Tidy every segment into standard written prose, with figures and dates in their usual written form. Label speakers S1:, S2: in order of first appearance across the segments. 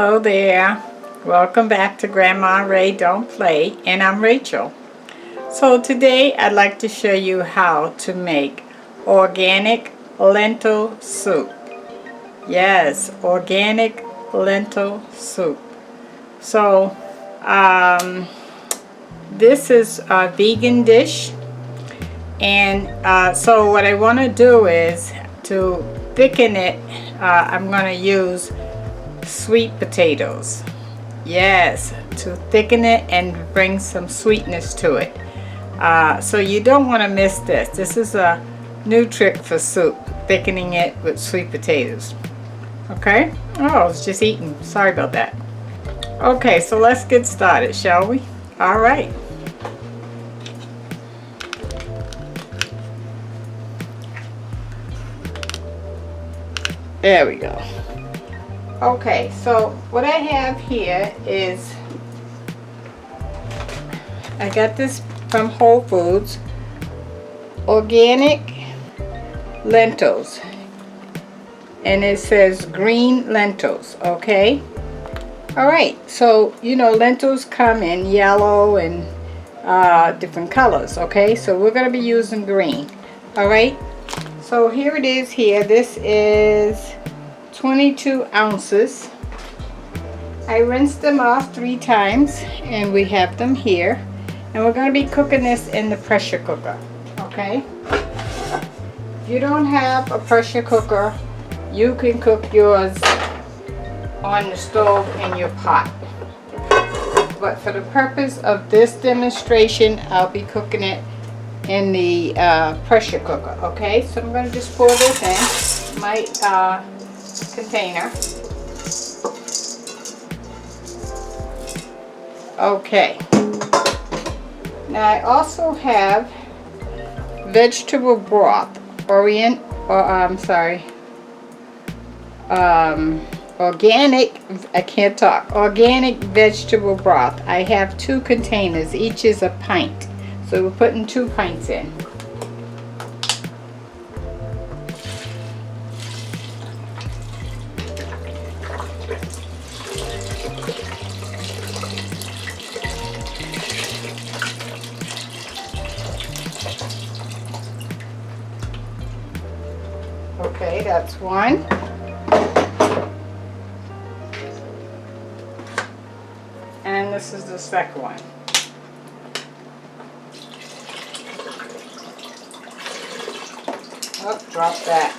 S1: Hello there. Welcome back to Grandma Ray Don't Play, and I'm Rachel. So today I'd like to show you how to make organic lentil soup. Yes, organic lentil soup. So this is a vegan dish, and so what I want to do is to thicken it. I'm going to use sweet potatoes. Yes, to thicken it and bring some sweetness to it. So you don't want to miss this. This is a new trick for soup, thickening it with sweet potatoes. Okay? Oh, I was just eating. Sorry about that. Okay, so let's get started, shall we? All right. There we go. Okay, so what I have here is, I got this from Whole Foods, organic lentils, and it says green lentils. Okay, all right, so you know lentils come in yellow and different colors. Okay, so we're going to be using green. All right, so here it is here. This is 22 ounces. I rinsed them off 3 times, and we have them here, and we're going to be cooking this in the pressure cooker. Okay, if you don't have a pressure cooker, you can cook yours on the stove in your pot, but for the purpose of this demonstration I'll be cooking it in the pressure cooker. Okay, so I'm going to just pour this in my container. Okay, now I also have vegetable broth, organic, I can't talk, organic vegetable broth. I have 2 containers, each is a pint, so we're putting 2 pints in. Okay, that's 1. And this is the second one. Oh, drop that.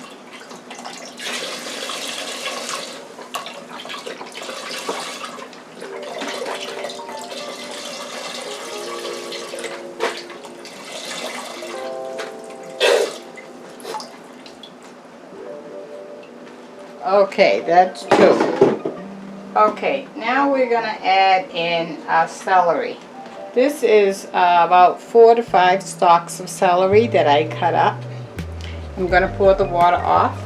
S1: Okay, that's 2. Okay, now we're going to add in our celery. This is about 4 to 5 stalks of celery that I cut up. I'm going to pour the water off.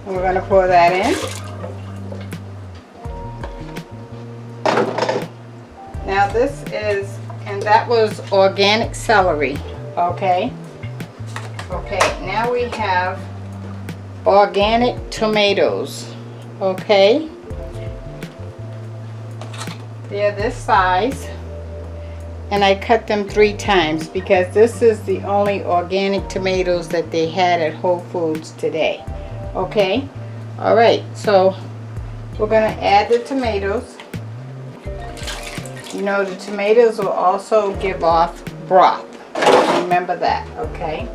S1: And we're going to pour that in. Now this is, and that was organic celery. Okay. Okay, now we have organic tomatoes. Okay. They're this size, and I cut them 3 times because this is the only organic tomatoes that they had at Whole Foods today. Okay. All right, so we're going to add the tomatoes. You know, the tomatoes will also give off broth. Remember that, okay?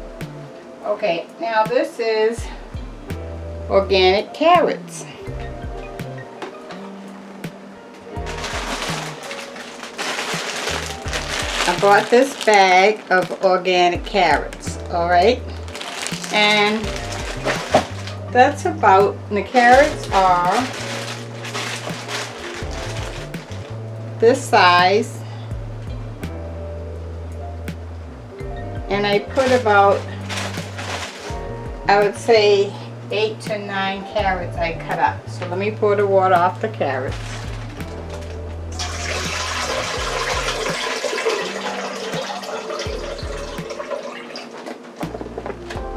S1: Okay, now this is organic carrots. I bought this bag of organic carrots, all right? And that's about, the carrots are this size, and I put about, I would say 8 to 9 carrots I cut up. So let me pour the water off the carrots.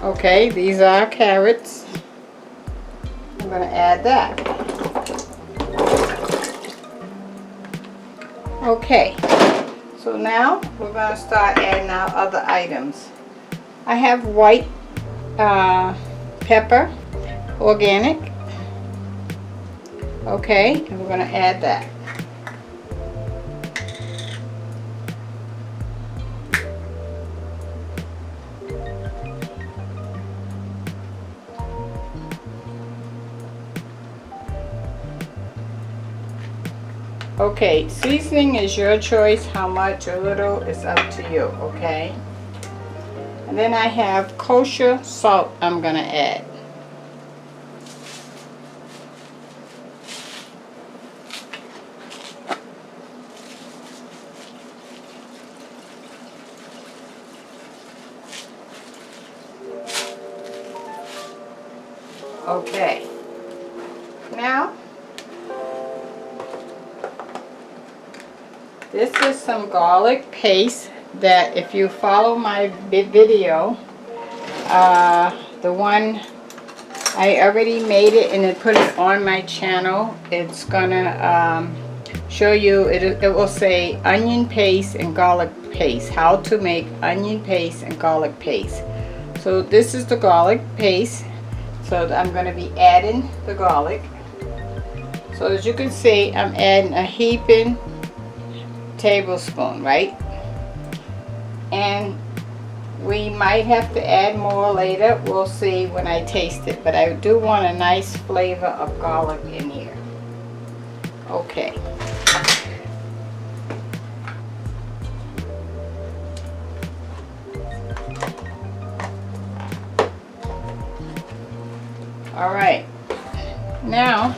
S1: Okay, these are carrots. I'm going to add that. Okay, so now we're going to start adding our other items. I have white pepper, organic. Okay, and we're going to add that. Okay, seasoning is your choice. How much or little is up to you, okay? And then I have kosher salt I'm going to add. Okay, now this is some garlic paste that if you follow my video, the one I already made it and put it on my channel, it's gonna show you, it will say onion paste and garlic paste, how to make onion paste and garlic paste. So this is the garlic paste, so I'm going to be adding the garlic. So as you can see, I'm adding a heaping tablespoon, right? And we might have to add more later. We'll see when I taste it, but I do want a nice flavor of garlic in here. Okay. All right. Now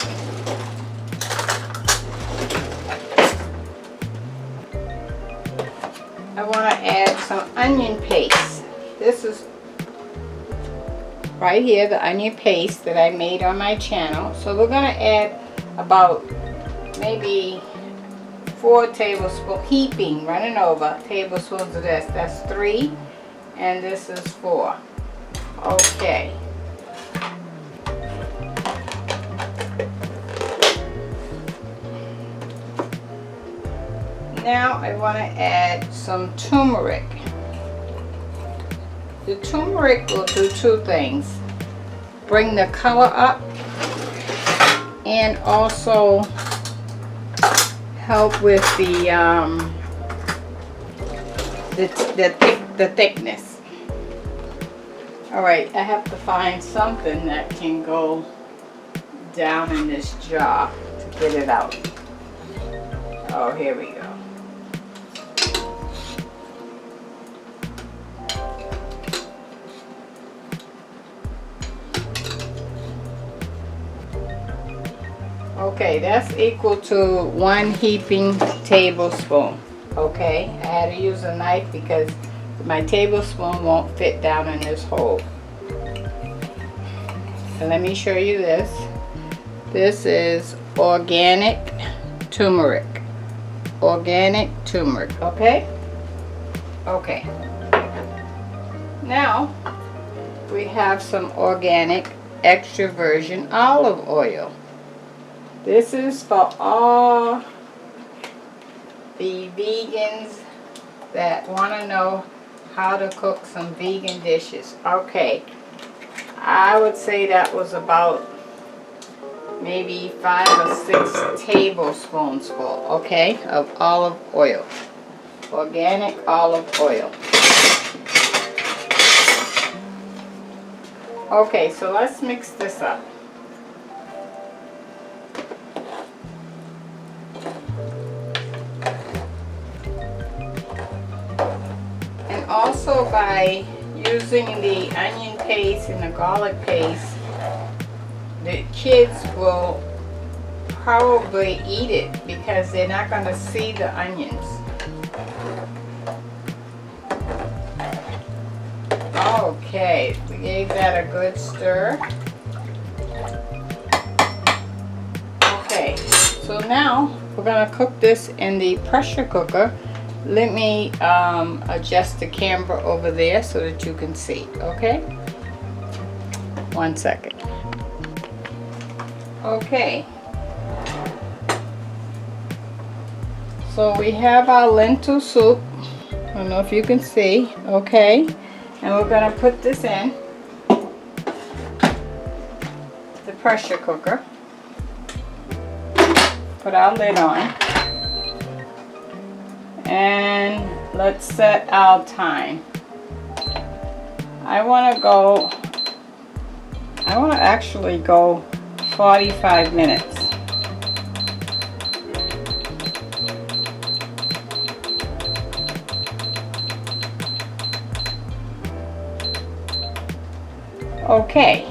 S1: I want to add some onion paste. This is right here, the onion paste that I made on my channel. So we're going to add about maybe 4 tablespoons, heaping, running over, tablespoons of this. That's 3, and this is 4. Okay. Now I want to add some turmeric. The turmeric will do 2 things. Bring the color up and also help with the thickness. All right, I have to find something that can go down in this jar to get it out. Oh, here we go. Okay, that's equal to 1 heaping tablespoon. Okay, I had to use a knife because my tablespoon won't fit down in this hole. And let me show you this. This is organic turmeric. Organic turmeric, okay? Okay. Now, we have some organic extra virgin olive oil. This is for all the vegans that want to know how to cook some vegan dishes. Okay, I would say that was about maybe 5 or 6 tablespoons full, okay, of olive oil. Organic olive oil. Okay, so let's mix this up. Also, by using the onion paste and the garlic paste, the kids will probably eat it because they're not going to see the onions. Okay, we gave that a good stir. Okay, so now we're going to cook this in the pressure cooker. Let me adjust the camera over there so that you can see, okay? 1 second. Okay. So we have our lentil soup. I don't know if you can see. Okay. And we're going to put this in the pressure cooker. Put our lid on. And let's set our time. I want to actually go 45 minutes. Okay,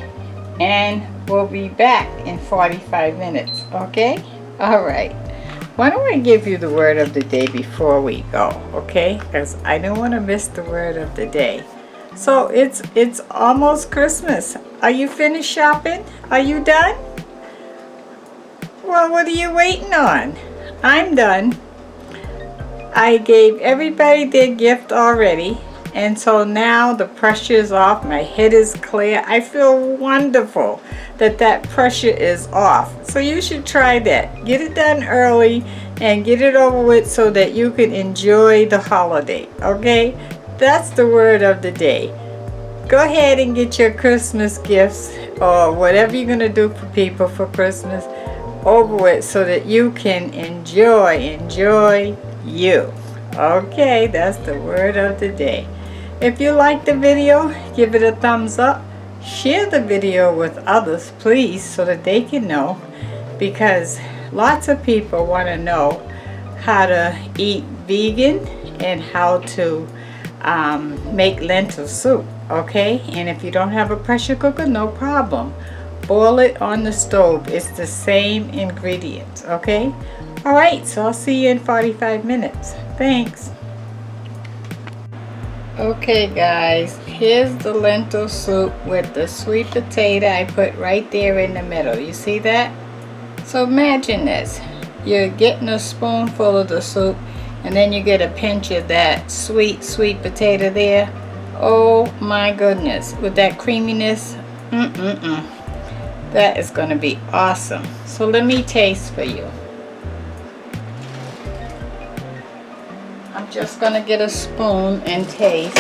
S1: and we'll be back in 45 minutes, okay? All right. Why don't I give you the word of the day before we go, okay? Because I don't want to miss the word of the day. So it's almost Christmas. Are you finished shopping? Are you done? Well, what are you waiting on? I'm done. I gave everybody their gift already. And so now the pressure is off. My head is clear. I feel wonderful that pressure is off. So you should try that. Get it done early and get it over with so that you can enjoy the holiday. Okay? That's the word of the day. Go ahead and get your Christmas gifts or whatever you're going to do for people for Christmas over with so that you can enjoy you. Okay, that's the word of the day. If you like the video, give it a thumbs up. Share the video with others, please, so that they can know, because lots of people want to know how to eat vegan and how to make lentil soup, okay? And if you don't have a pressure cooker, no problem. Boil it on the stove. It's the same ingredients, okay? All right, so I'll see you in 45 minutes. Thanks. Okay guys, here's the lentil soup with the sweet potato I put right there in the middle. You see that? So imagine this. You're getting a spoonful of the soup and then you get a pinch of that sweet potato there. Oh my goodness, with that creaminess, that is going to be awesome. So let me taste for you. I'm just going to get a spoon and taste.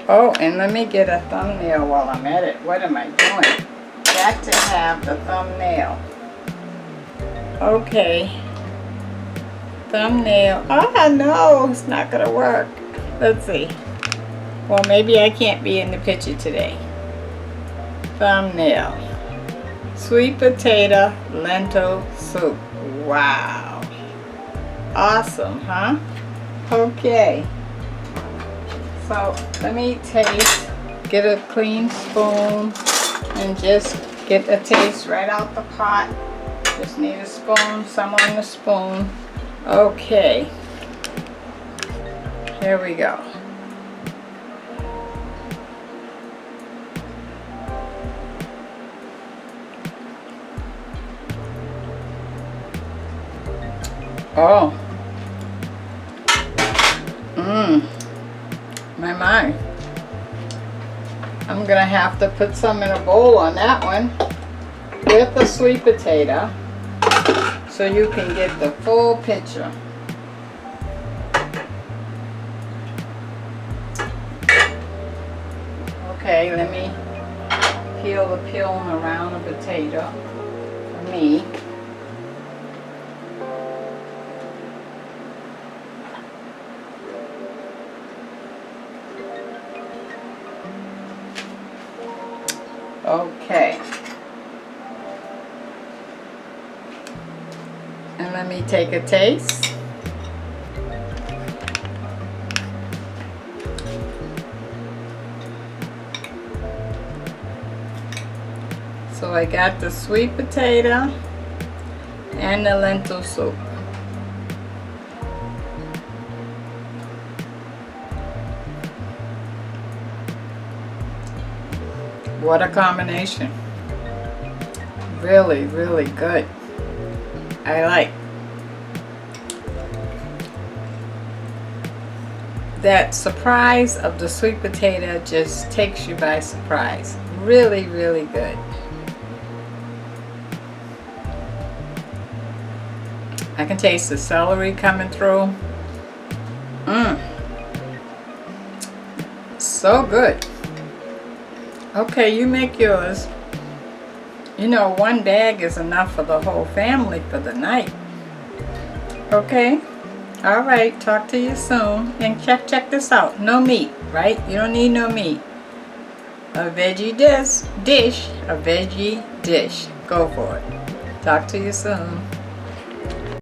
S1: Oh, and let me get a thumbnail while I'm at it. What am I doing? Got to have the thumbnail. Okay. Thumbnail. Oh no, it's not going to work. Let's see. Well, maybe I can't be in the picture today. Thumbnail. Sweet potato lentil soup. Wow. Awesome, huh? Okay. So let me taste. Get a clean spoon and just get a taste right out the pot. Just need a spoon, some on the spoon. Okay. Here we go. Oh. My. I'm gonna have to put some in a bowl on that one with the sweet potato so you can get the full picture. Okay, let me peel the peeling around the potato for me. Okay. And let me take a taste. So I got the sweet potato and the lentil soup. What a combination. Really, really good. I like. That surprise of the sweet potato just takes you by surprise. Really, really good. I can taste the celery coming through. So good. Okay, you make yours. You know, one bag is enough for the whole family for the night. Okay? Alright, talk to you soon. And check this out. No meat, right? You don't need no meat. A veggie dish. A veggie dish. Go for it. Talk to you soon.